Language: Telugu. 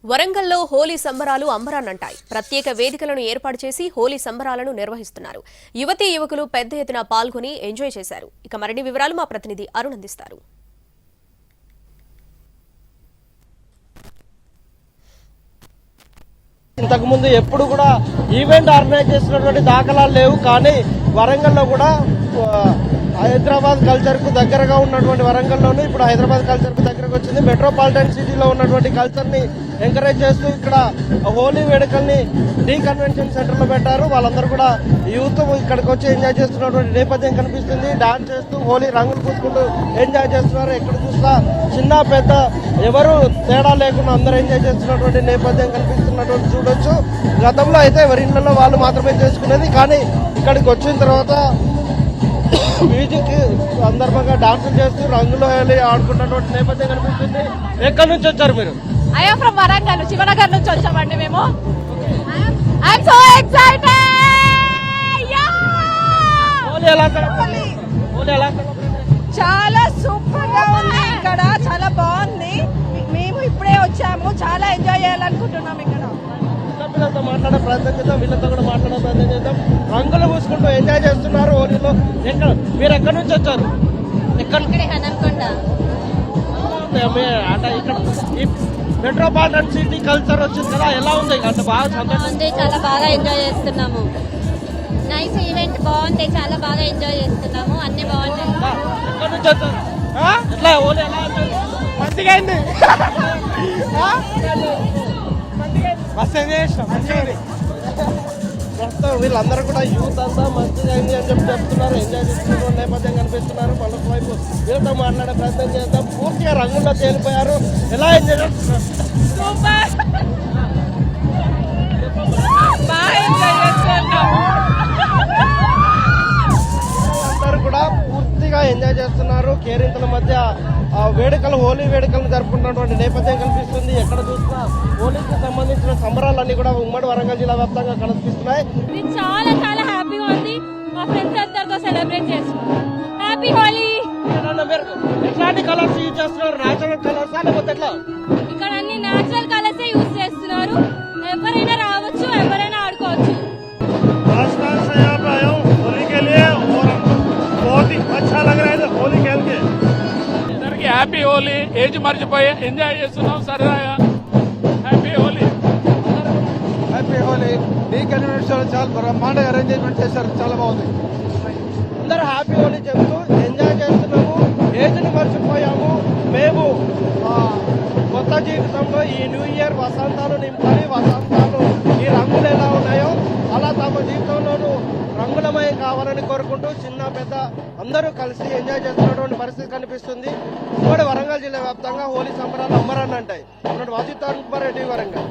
వరంగల్లో హోలీ సంబరాలు అంబరాన్నంటాయి. ప్రత్యేక వేదికలను ఏర్పాటు చేసి హోలీ సంబరాలను నిర్వహిస్తున్నారు. యువతీ యువకులు పెద్ద ఎత్తున పాల్గొని ఎంజాయ్ చేశారు. ఇక మరిన్ని వివరాలు మా ప్రతినిధి అరుణ్ అందిస్తారు. ఇంతకుముందు ఎప్పుడు కూడా ఈవెంట్ ఆర్గనైజ్ చేసినటువంటి దాఖలాలు లేవు. కానీ వరంగల్లో కూడా హైదరాబాద్ కల్చర్ కు దగ్గరగా ఉన్నటువంటి వరంగల్లోనూ ఇప్పుడు హైదరాబాద్ కల్చర్ కు దగ్గరకు వచ్చింది. మెట్రోపాలిటన్ సిటీలో ఉన్నటువంటి కల్చర్ ని ఎంకరేజ్ చేస్తూ ఇక్కడ హోలీ వేడుకల్ని డి కన్వెన్షన్ సెంటర్ లో పెట్టారు. వాళ్ళందరూ కూడా యూత్ ఇక్కడికి వచ్చి ఎంజాయ్ చేస్తున్నటువంటి నేపథ్యం కనిపిస్తుంది. డాన్స్ చేస్తూ హోలీ రంగులు పూసుకుంటూ ఎంజాయ్ చేస్తున్నారు. ఎక్కడ చూసినా చిన్న పెద్ద ఎవరు తేడా లేకుండా అందరూ ఎంజాయ్ చేస్తున్నటువంటి నేపథ్యం కనిపిస్తున్నటువంటి చూడొచ్చు. గతంలో అయితే ఎవరి ఇళ్లలో వాళ్ళు మాత్రమే చేసుకునేది. కానీ ఇక్కడికి వచ్చిన తర్వాత మ్యూజిక్ సందర్భంగా డాన్సులు చేస్తూ రంగులో వెళ్ళి ఆడుకున్నటువంటి నేపథ్యం కనిపిస్తుంది. ఎక్కడి నుంచి వచ్చారు మీరు? ఐఎమ్ ఫ్రమ్ వరంగల్, శివనగర్ నుంచి వచ్చామండి మేము. I'm so excited. హోలీ ఎలా చాలా సూపర్ గా ఉంది. ఇక్కడ చాలా బాగుంది. మేము ఇప్పుడే వచ్చాము. చాలా ఎంజాయ్ చేయాలనుకుంటున్నాం. ఇక్కడ పిల్లలతో మాట్లాడే ప్రయత్నం చేద్దాం, వీళ్ళతో కూడా మాట్లాడే ప్రయత్నం చేద్దాం. రంగులు పూసుకుంటూ ఎంజాయ్ చేస్తున్నారు హోలీలో. మీరు ఎక్కడి నుంచి వచ్చారు? అంటే ఇక్కడ మెట్రోపాలిటన్ సిటీ కల్చర్ వచ్చింది కదా, ఎలా ఉంది? అంటే బాగా చాలా బాగా ఎంజాయ్ చేస్తున్నాము. నైస్ ఈవెంట్, బాగుంది. చాలా బాగా ఎంజాయ్ చేస్తున్నాము. అన్ని బాగున్నాయి. ఎక్కడి నుంచి వచ్చారు? ఎట్లా హోలీ ఎలా మంచిగా అయింది. ప్రస్తుతం వీళ్ళందరూ కూడా యూత్ అంతా మంచిగా అయింది అని చెప్తున్నారు. ఎంజాయ్ చేస్తున్న నేపథ్యం కనిపిస్తున్నారు. మరొక వైపు వీళ్ళతో మాట్లాడే ప్రయత్నం చేద్దాం. పూర్తిగా రంగుల్లో తేలిపోయారు. ఎలా ఎంజాయ్ చేస్తున్నారు? అందరూ కూడా పూర్తిగా ఎంజాయ్ చేస్తున్నారు. కేరింతల మధ్య వేడుకలు, హోలీ వేడుకలను జరుపుకుంటున్నటువంటి నేపథ్యం కనిపిస్తుంది. ఎక్కడ చూసినా హోలీకి సంబంధించిన సంబరాలన్నీ కూడా ఉమ్మడి వరంగల్ జిల్లా వ్యాప్తంగా కనిపిస్తున్నాయి. చాలా చాలా హ్యాపీగా ఉంది. మా ఫ్రెండ్స్ అందరితో సెలబ్రేట్ చేస్తున్నాం. హ్యాపీ హోలీ. ఎట్లాంటి కలర్స్ యూజ్ చేస్తున్నారు? నేచురల్ కలర్స్ లేకపోతే ఎట్లా? ఇక్కడ అన్ని నేచురల్ కలర్స్ యూజ్ చేస్తున్నారు. ఎవరైనా రావచ్చు, ఎవరైనా ఆడుకోవచ్చు. హ్యాపీ హోలీ. ఏజ్ మర్చిపోయి ఎంజాయ్ చేస్తున్నాం సరదాగా. Happy Holi. Happy Holi. D convention చాలా బ్రహ్మాండంగా అరేంజ్మెంట్ చేశారు. చాలా బాగుంది. అందరూ హ్యాపీ హోలీ చెప్తూ ఎంజాయ్ చేస్తున్నాము. ఏజ్ని మర్చిపోయాము. మేము కొత్త జీవితంలో ఈ న్యూ ఇయర్ వసంతాలు నింపాలి. వసంతాలు ఈ రంగులు ఎలా ఉన్నాయో అలా తమ జీవితంలోనూ రంగులమయం కావాలని కోరుకుంటూ చిన్న పెద్ద అందరూ కలిసి ఎంజాయ్ చేస్తున్నటువంటి పరిస్థితి కనిపిస్తుంది. ఉమ్మడి వరంగల్ జిల్లా వ్యాప్తంగా హోలీ సంబరాలు అంబరాన్నంటాయి. వాసిత్ రెడ్డి, వరంగల్.